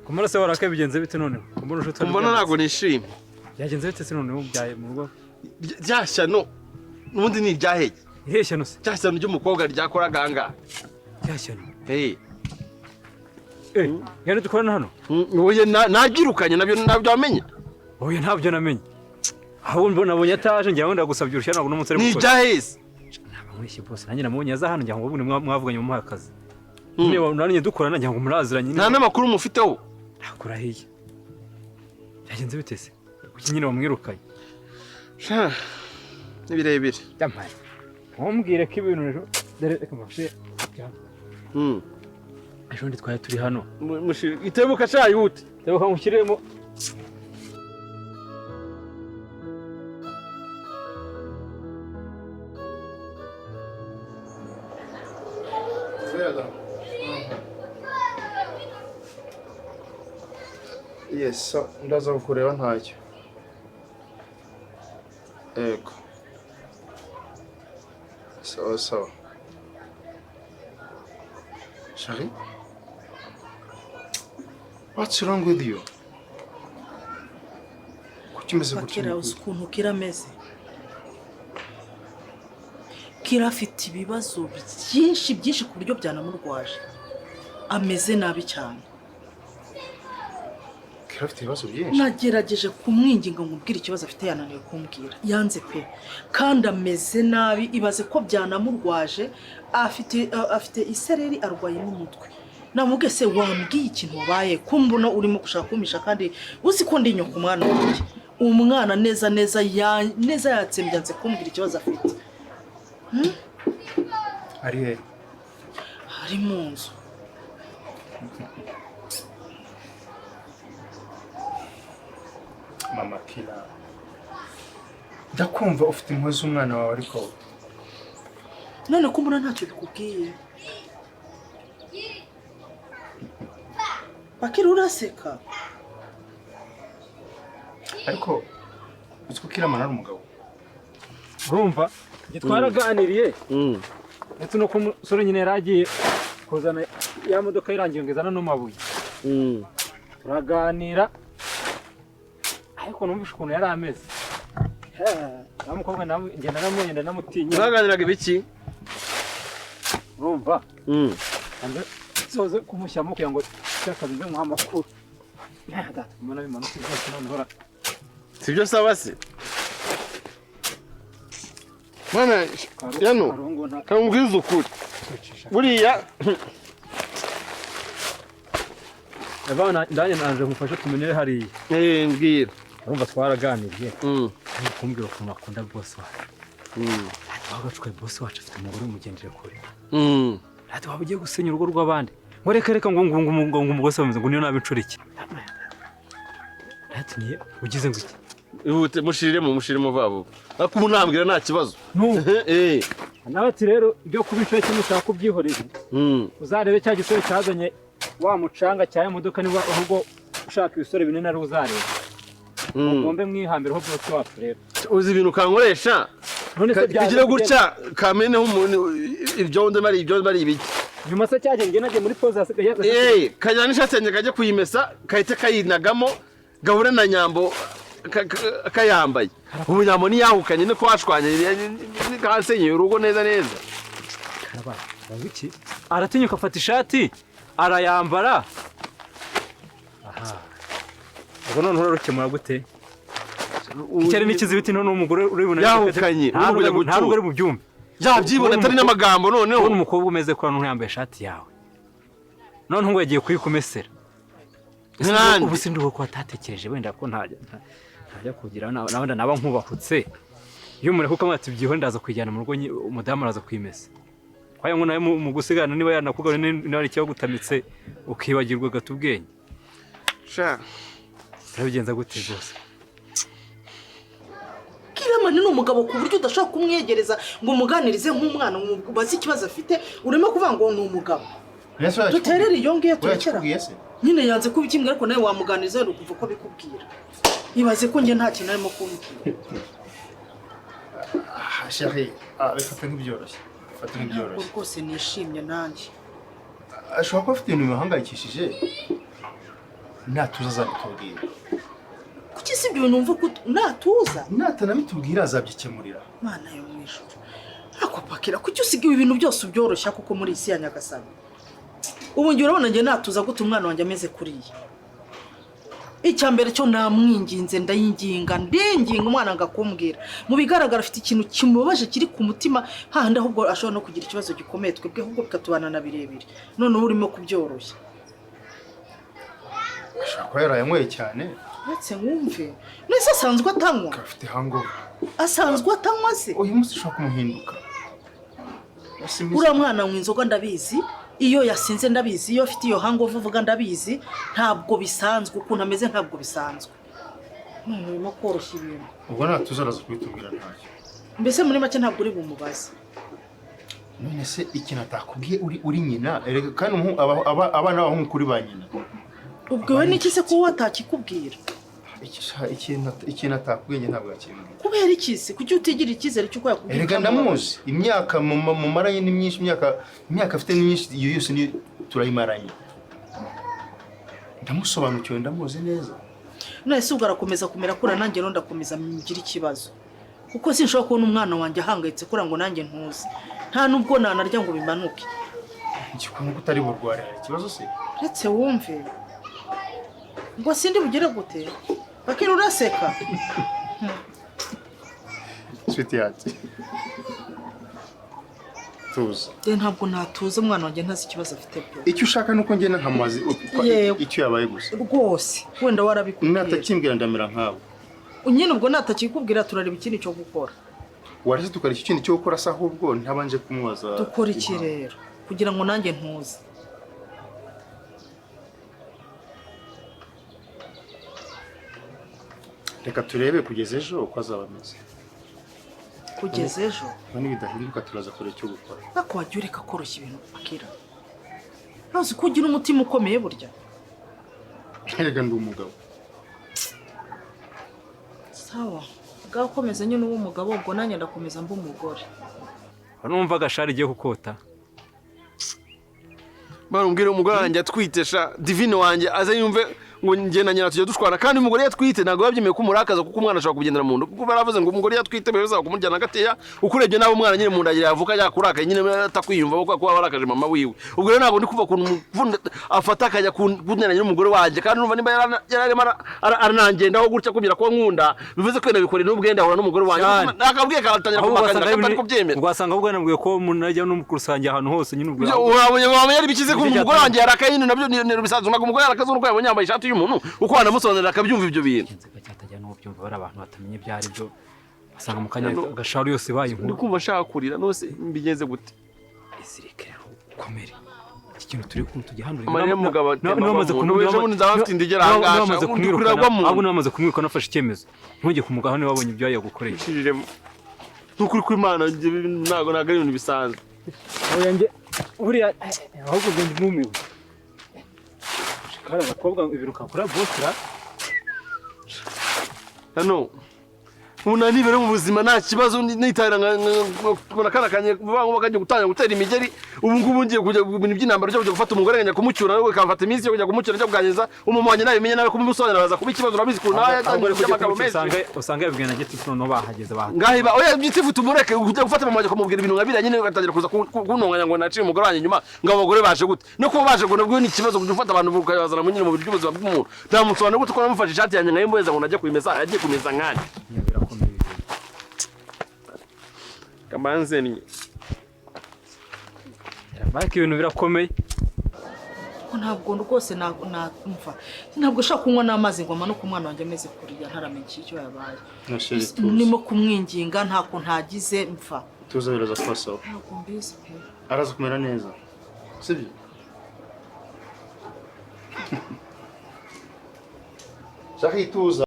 kumara se warake bigenze bite none mbona ntago nishimye yagenze bite se none ubyaye mu rugo ryashyano n'ubundi ni iryaheye iheshyano se ryashyano ry'umukobwa ryakora ganga ryashyano yani dukorana hano oye nabyirukanye nabyo wamenye oye ntabyo namenye aho nabonye ataje ngira ngo ndagusabye urushya ntabwo n'umunsi ari gukora ni iryaheze mwishye boss nanjye namubonye aza hano ngira ngo ubundi mwavuganye mu akazi niba nanjye dukorana ngira ngo muraziranye nta namakuru mufiteho nakora hiye yagenze bite se kuki nyine wamwirukanye nibirebire yamaye ntumbwire ko ibintu ejo reka mafashe ejo ndi twaye turi hano itebuka cyayi ute tebuka mushyiremo Yes, ndaza kukureba ntacyo. Ego. So. Shari? What's wrong with you? Kuchimeze Bakira ukuntu kirameze. Kirafite ibibazo byinshi ku buryo byanamurwaje. Ameze nabi cyane. Kirafite ibibazo byinshi. Nagerageje kumwinginga ngubwira ikibazo afite yananiwe kumbwira. Yanze pe. Kandi ameze nabi ibaze ko byanamurwaje afite isereri arwaye n'umutwe. Namuge se wambwiye ikintu wabaye kumbona urimo gushaka kumisha kandi uzi ko ndi nyoko umwana wanjye. Umwana neza yatsembyanze kumbwira ikibazo afite. Ari he? Ari mu nzu. Mama Kila. Ndakumva ufite impuhwe z'umwana wawe ariko none kumbona ntacyo bikubwiye. Bakira uraseka. Ariko uziko Killaman ari umugabo. Urumva twaraganiriye ndetse no kumusore nyine yaragiye kuzana ya modoka irangiye ngezana no mabuye turaganira ariko numvishe ukuntu yari ameze namukobwa ngenda namwenda namutinya uraganiraga ibiki urumva kandi soze kumushyamo kugira ngo cyakabize mu amakuru mbona bimanuka byose none hora sibyo saba se Mwana yano kamubwiza ukuri buriya abana ndanye nanje mufashe tumenyere hari mbwira urumva twaraganiriye kumbwira ukuntu akunda boss wacu twagacwe boss wacu afite umugore umugendere kure ati waba ugiye gusenya urugo rw'abandi ngo reka ngo umugose bameze ngo niyo nabicurike ati niye ugize ngo iki ihute mushirimo vabo akumu ntambwira nta kibazo nabati rero byo kubicura kimwe ushaka kubyihoreza uzarebe cya gisore cyazanye wa mucanga cyaye modoka niba ahubwo ushaka ibisore binene ari uzareba ngombe mwihambira ho bwose wacu rero uzi ibintu kankoresha kigira gutya kameneho umuntu ibyo bari ibiki nyuma se cyaje nge naje muri pause asigaye kanyana ishatse kajye kuyimesa kahite kayinagamo gahure na nyambo kayambaye ubu nyambo ni yahukanye no kwashwanye kansenyeye urugo neza karaba wiki aratinyuka afata ishati arayambara ubwo none urarukemura gute icyari n'ikizibiti none umugore uribona yahukanye nta rugore mu byumba yabyibona atari n'amagambo noneho ubona umukobwa umeze ko none yambaye ishati yawe none ngo yagiye kuyikumesera ubu sindi uko atatekereje wenda ko ntajya kugira nabandi naba nkubahutse iyo umuntu kuko amati byihore ndaza kwijyana mu rugo umudamu araza kwimesa kwayo ngo nawe mu gusigana niba yanakugawe n'ari cyo gutamitse ukibagirwa gatubwenge sha arabigenza gute bose Killaman ni umugabo ku buryo udashaka kumwegereza ngo umuganirize nk'umwana ubaze ikibazo afite urimo kuvuga ngo ni umugabo duterere iyo ngiye turekera nyine yanze kubikimbwira ariko nawe wamuganiriza no kuva ko bikubwira ibaze ko nge nta kintu arimo kumbwira chérie reka nk'ibyoroshye fata nk'ibyoroshye rwose nishimye nanjye ashobora kuba afite ibintu bihangayikishije natuza azabitubwira. Kuki si ibyo bintu mva ko natuza? Natanabitubwira azabyikemurira. Mana yo mwijuru. Ako pakira kuki usigiwe ibintu byose ubyoroshya kuko muri isi ya Nyagasani. Ubu ngiye urabona nge natuza gute umwana wanjye ameze kuriya. Icyambere cyo namwinginze ndayinginga ndinginga umwana ngakumbwira. Mu bigaragara afite ikintu kimubabaje kiri ku mutima hahandi ahubwo ashobora no kugira ikibazo gikomeye twebwe ahubwo bikatubana na birebire. None urimo kubyoroshya. Ashaka yarayanyweye cyane. Ndetse mwumve. Nese asanzwe atanywa. Afite hangover. Asanzwe atanywa se. Uyu munsi ushaka kumuhinduka. Ura mwana w'inzoga ndabizi. Iyo yasinze ndabizi, iyo afite iyo hangover uvuga ndabizi, ntabwo bisanzwe ukuntu ameze ntabwo bisanzwe. None no koroshya ibintu. Ubwo natuza araza kubitubwira ntacyo. Mbese muri make ntabwo uri bumubaze. None se ikintu atakubwiye uri nyina, kandi abana baho kuri ba nyina. Ubwo we niki se ko watakikubwira? Ikintu atakubwiye ntabwo yakimubwira. Kubera iki se? Kuki utigira ikizere cyuko yakubwira? Erega ndamuzi. Imyaka mu maranye ni myinshi, imyaka afite ni myinshi, iyo yose ni turayimaranye. Ndamusobanukiwe ndamuzi neza. None se ubwo arakomeza kumera kura nanjye no ndakomeza mgira ikibazo. Kuko sinshobora kubona umwana wanjye ahangayitse kura ngo nanjye ntuzi. Nta nubwo nanarya ngo bimanuke. Igikungu kutari burware ikibazo se. Uretse wumve. Ngo sindi bugire gute? Bakira uraseka. Sweet yati. Tuza. Ntabwo natuze umwana wanjye ntazi ikibazo afite byo. Icyo ushaka nuko ngena nkamazi icyo yabaye gusa. Rwose wenda warabikubwira. Natakimbwira ndamera nkawe. Unyine ubwo natakikubwira turareba ikindi cyo gukora. Warase tukari ikindi cyo gukora sa ahubwo ntabanje kumwaza. Dukora iki rero kugira ngo nanjye ntuze. Reka turebe kugeza ejo uko azabameze. Kugeza ejo? None bidahinduka turaza kure cyo gukora. Bako wajya ureka koroshya ibintu bakira. Ntazi ko ugira umutima ukomeye burya. Erega ndi umugabo. Sawa. Gakomeza nyine uwo mugabo ubwo nanjye ndakomeza mba umugore. Numva agashari igiye kukota. Barumbwira umugore wanjye atwitesha divine wanjye aze yumve ngo nge na nyina tujye dushwana kandi umugore yatwite ntago yabyemeye ko umurakaza kuko umwana ashobora kugendera mu nda kuko baravuze ngo umugore yatwite beza kumujyana gateya ukurebye nabo umwana nyine mu nda yavuka yakuraka nyine atakwiyumva kuko warakaje mama wiwe ubwo rero ntago ndi kuva kuntu afata akajya kunera nyine umugore wanjye kandi numva nimba yararema aranangendaho gutya kubira ko nkunda bivuze ko nabikore n'ubwenda ahora n'umugore wanjye nakabwiye karatangira kumakanya kandi ko byemera ugasanga ubwo nabwiye ko umuntu ajya no kurusange ahantu hose nyine ubwo wabonye yari bikize ko umugore wanjye yarakaye nabyo bisanzwe ntago umugore yarakaze nuko yabonye yambaye ishati y'umuntu uko wanamusobanurira akabyumva ibyo bintu cyatajya no byumva bari abantu batamenye ibyari byo basanga mu kanya gasharu yose baye ndi kumva shaka kurira nose mbigeze gute izirike komere iki kintu turi kumwe tugihanurira Mariya mugabo namaze kumubwira ngo nzafite indigera ahangaha abo namaze kumwirukana nafashe icyemezo ntujye kumugaho niba wabonye ibyo yagukoreye n'ukuri kw'Imana ntago ari ibintu bisanzwe oya nge buriya ahubwo nge mumiwe Kara bakobwa ibiruka kura bosira hano unani bere mu buzima nta kibazo nitara nkona kana kanye bavanga bakajya gutanga gutera imigeri ubu ngubu ngiye kujya ibintu by'intambara cyo kujya gufata umugore nganya kumucyura nawe kamfata iminsi yo kujya kumucyura cyo bwageza umumanye nawe menye nawe kumusobanura baza kuba ikibazo urabizi ko nawe usanga yabwiye na gitifu no bahageze ngahiba oya gitifu tumureke kujya gufata mamaje kumubwira ibintu ngabira nyine ugatangira kuza kunonganya ngo naciye umugore wanjye nyuma ngo abagore baje gute no kuba baje ngo nabwo ni ikibazo kujya ufata abantu ukayazana mu nyine mu buryo buzima bw'umuntu ndamusobanura gute ko namufashe ishati yanjye ngayimboza ngo najya kuyimesa yagiye kumeza nkane kamanzeni Baki ibintu birakomeye ntabwo rwose numva ntabwo ushaka kunywa n'amazi ngo amanuke umwana wanjye ameze kuriya ntaramenye icyo yabaye nimo kumwinginga ntako ntagize mfa tuzabiraza kwasaho ntabwo mbizi pe araza kumera neza sibyo Shaka ituza